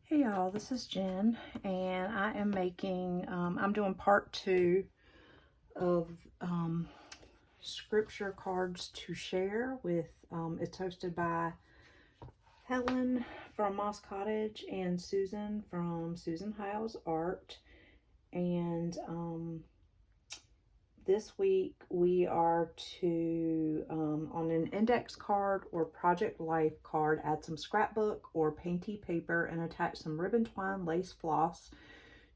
Hey y'all, this is Jen, and I am making, I'm doing part 2 of scripture cards to share with, it's hosted by Helen from Moss Cottage and Susan from Susan Hiles Art. And this week we are to, on an index card or project life card, add some scrapbook or painty paper and attach some ribbon twine lace floss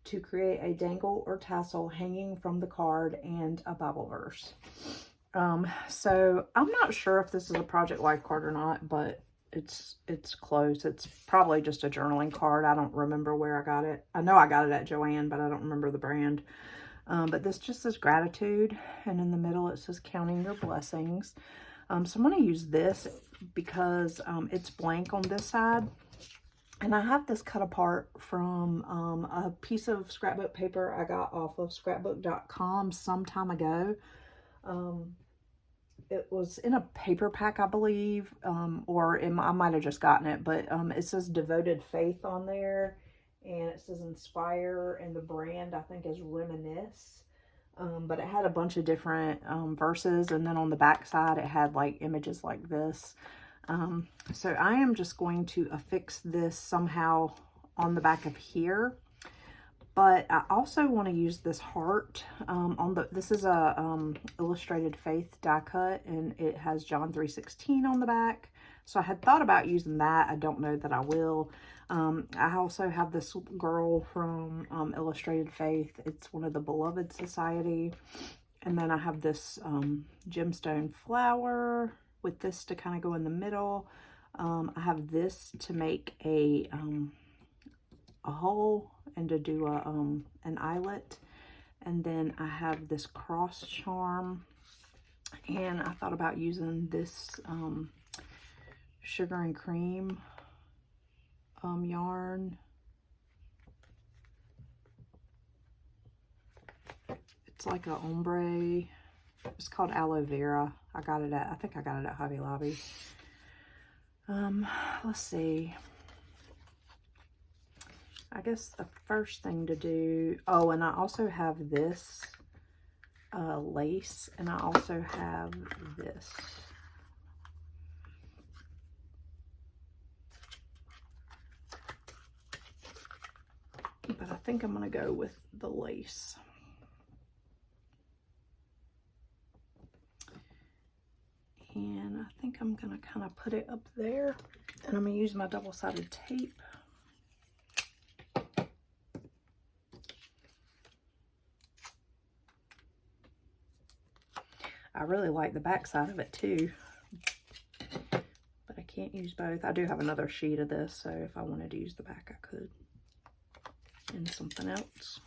to create a dangle or tassel hanging from the card and a Bible verse. So I'm not sure if this is a project life card or not, but it's close. It's probably just a journaling card. I don't remember where I got it. I know I got it at Joann, but I don't remember the brand. But this just says gratitude, and in the middle it says counting your blessings. So I'm going to use this because it's blank on this side. And I have this cut apart from a piece of scrapbook paper I got off of scrapbook.com some time ago. It was in a paper pack, I believe, or I might have just gotten it, but it says Devoted Faith on there. And it says inspire, and the brand I think is Reminisce. But it had a bunch of different verses, and then on the back side it had like images like this. So I am just going to affix this somehow on the back of here. But I also want to use this heart this is a illustrated faith die cut, and it has John 3:16 on the back. So I had thought about using that. I don't know that I will. I also have this girl from Illustrated Faith. It's one of the Beloved Society. And then I have this gemstone flower with this to kind of go in the middle. I have this to make a hole and to do an eyelet. And then I have this cross charm. And I thought about using this sugar and cream yarn. It's like a ombre. It's called aloe vera. I think I got it at Hobby Lobby. Let's see. I guess the first thing to do, oh, and I also have this lace, and I also have this. But I think I'm going to go with the lace. And I think I'm going to kind of put it up there. And I'm going to use my double-sided tape. I really like the back side of it too. But I can't use both. I do have another sheet of this, so if I wanted to use the back, I could. And something else.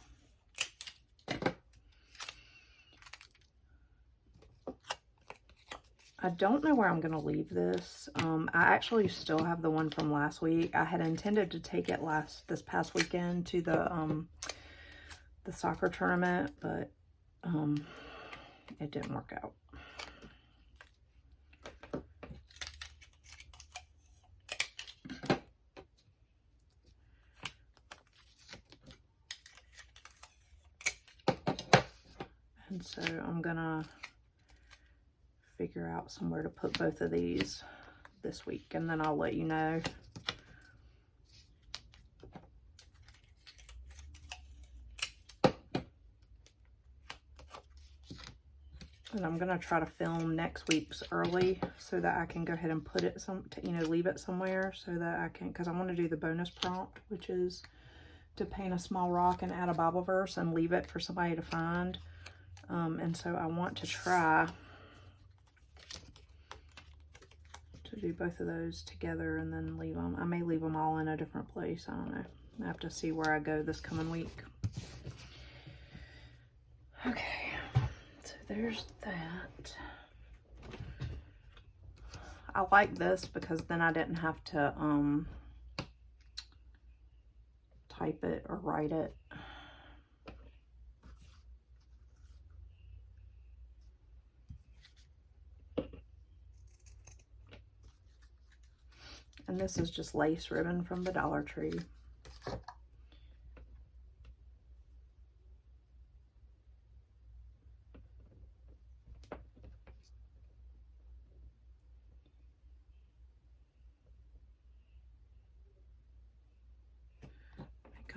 I don't know where I'm going to leave this. I actually still have the one from last week. I had intended to take it this past weekend to the soccer tournament, but it didn't work out. And so I'm gonna figure out somewhere to put both of these this week, and then I'll let you know. And I'm gonna try to film next week's early so that I can go ahead and put it leave it somewhere so that I can, because I want to do the bonus prompt, which is to paint a small rock and add a Bible verse and leave it for somebody to find. And so I want to try to do both of those together and then leave them. I may leave them all in a different place. I don't know. I have to see where I go this coming week. Okay, so there's that. I like this because then I didn't have to type it or write it. And this is just lace ribbon from the Dollar Tree.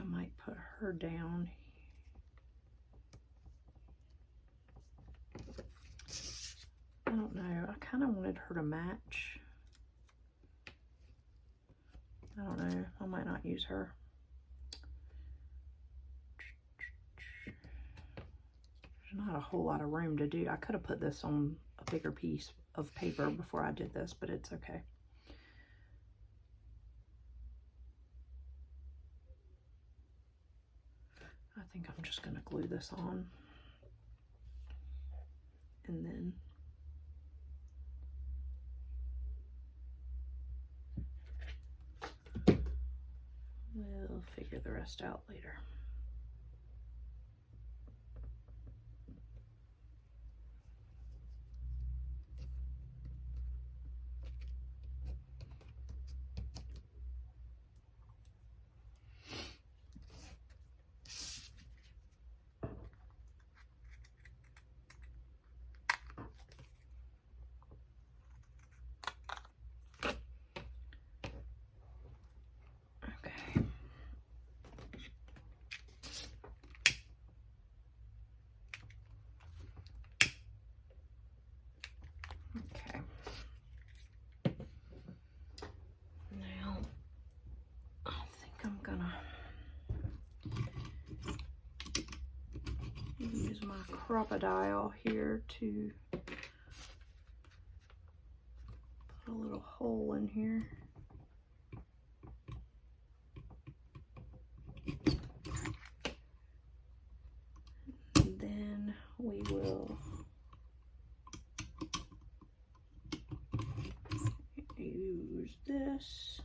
might put her down. I don't know. I kind of wanted her to match. I don't know. I might not use her. There's not a whole lot of room to do. I could have put this on a bigger piece of paper before I did this, but it's okay. I think I'm just going to glue this on. And then we'll figure the rest out later. I'm gonna use my crocodile here to put a little hole in here. And then we will use this.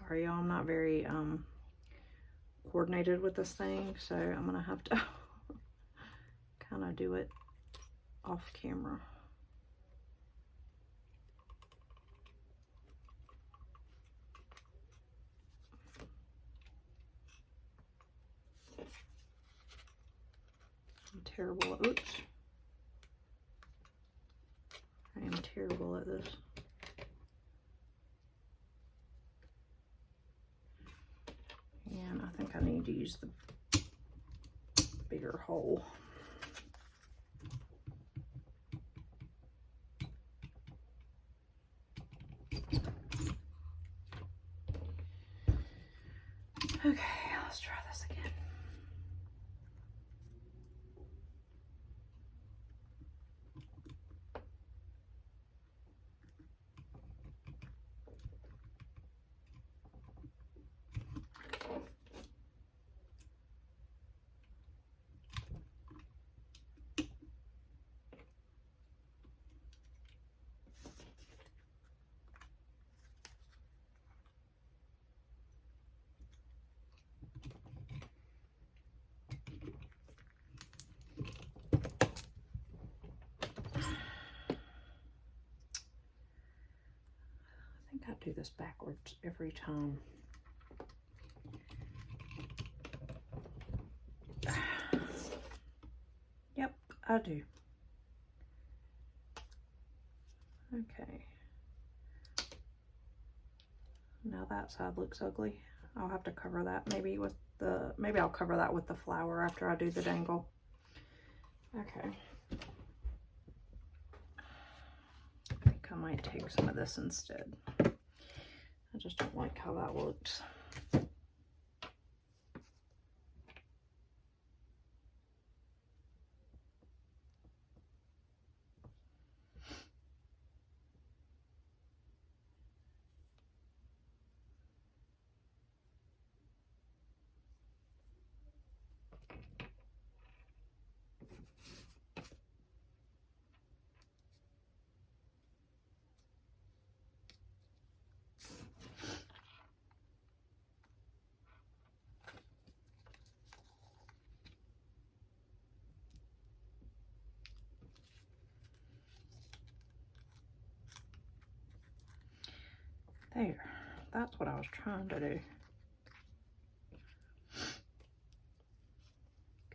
Sorry, y'all, I'm not very coordinated with this thing, so I'm gonna have to kind of do it off camera. I'm terrible at, oops. I am terrible at this. And I think I need to use the bigger hole. Okay, let's try this again. I do this backwards every time. Yep, I do. Okay. Now that side looks ugly. I'll have to cover that maybe with the, maybe I'll cover that with the flower after I do the dangle. Okay. I think I might take some of this instead. I just don't like how that looks. There, that's what I was trying to do.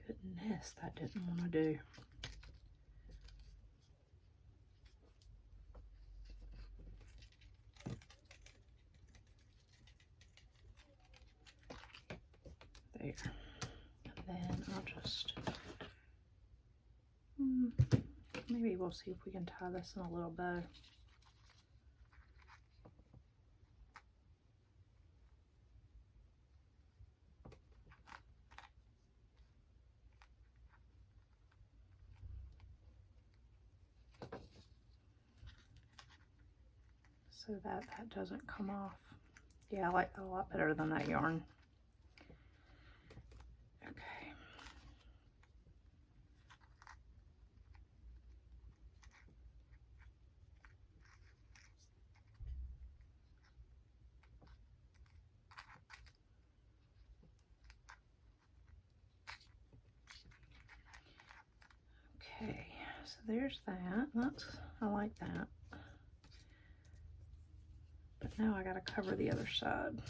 Goodness, that didn't want to do. There. And then I'll just, maybe we'll see if we can tie this in a little bow. So that doesn't come off. Yeah, I like that a lot better than that yarn. Okay. Okay, so there's that. I like that. But now I gotta cover the other side.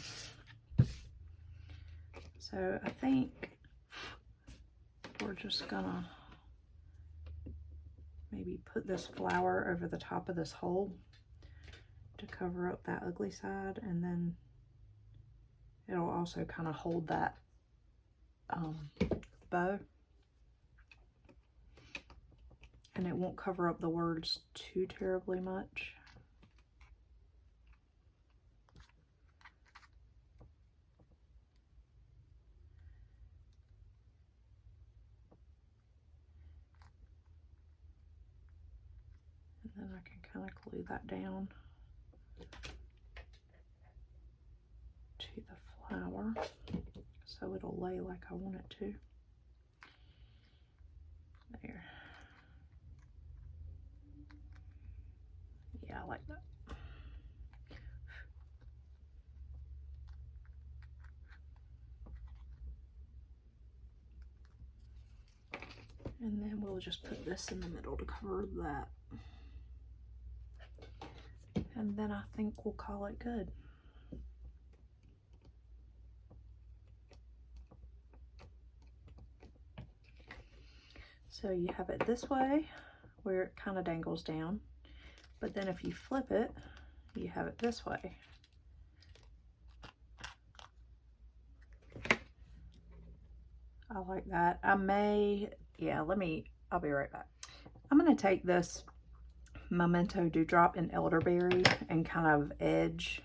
So I think we're just gonna maybe put this flower over the top of this hole to cover up that ugly side, and then it'll also kind of hold that bow, and it won't cover up the words too terribly much. And then I can kind of glue that down to the flower so it'll lay like I want it to. There. Yeah, I like that. And then we'll just put this in the middle to cover that. And then I think we'll call it good. So you have it this way, where it kind of dangles down. But then if you flip it, you have it this way. I like that. I may, yeah, I'll be right back. I'm gonna take this Memento Dewdrop in Elderberry and kind of edge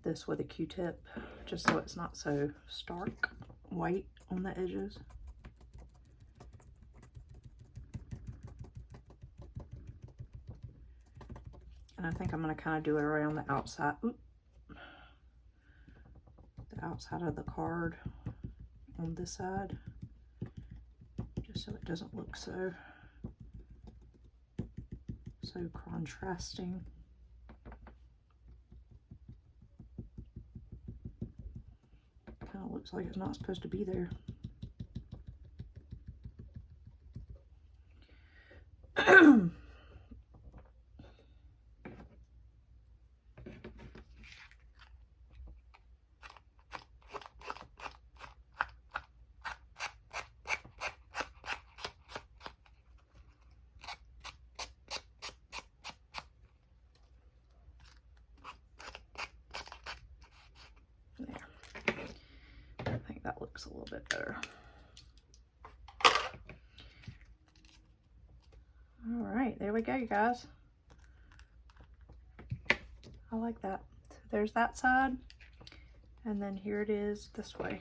this with a Q-tip, just so it's not so stark white on the edges. And I think I'm gonna kind of do it around the outside, the outside of the card on this side, just so it doesn't look so contrasting. Kind of looks like it's not supposed to be there. That looks a little bit better. All right, there we go, you guys. I like that. So there's that side, and then here it is this way.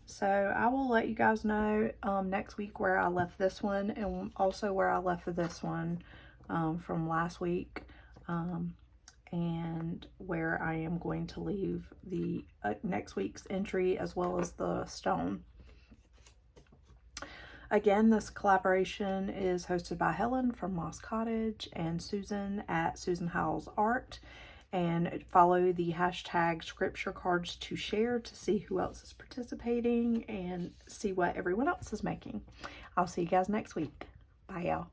So I will let you guys know next week where I left this one, and also where I left this one from last week. And where I am going to leave the next week's entry, as well as the stone. Again, this collaboration is hosted by Helen from Moss Cottage and Susan at Susan Hiles Art. And follow the hashtag scripture cards to share to see who else is participating and see what everyone else is making. I'll see you guys next week. Bye, y'all.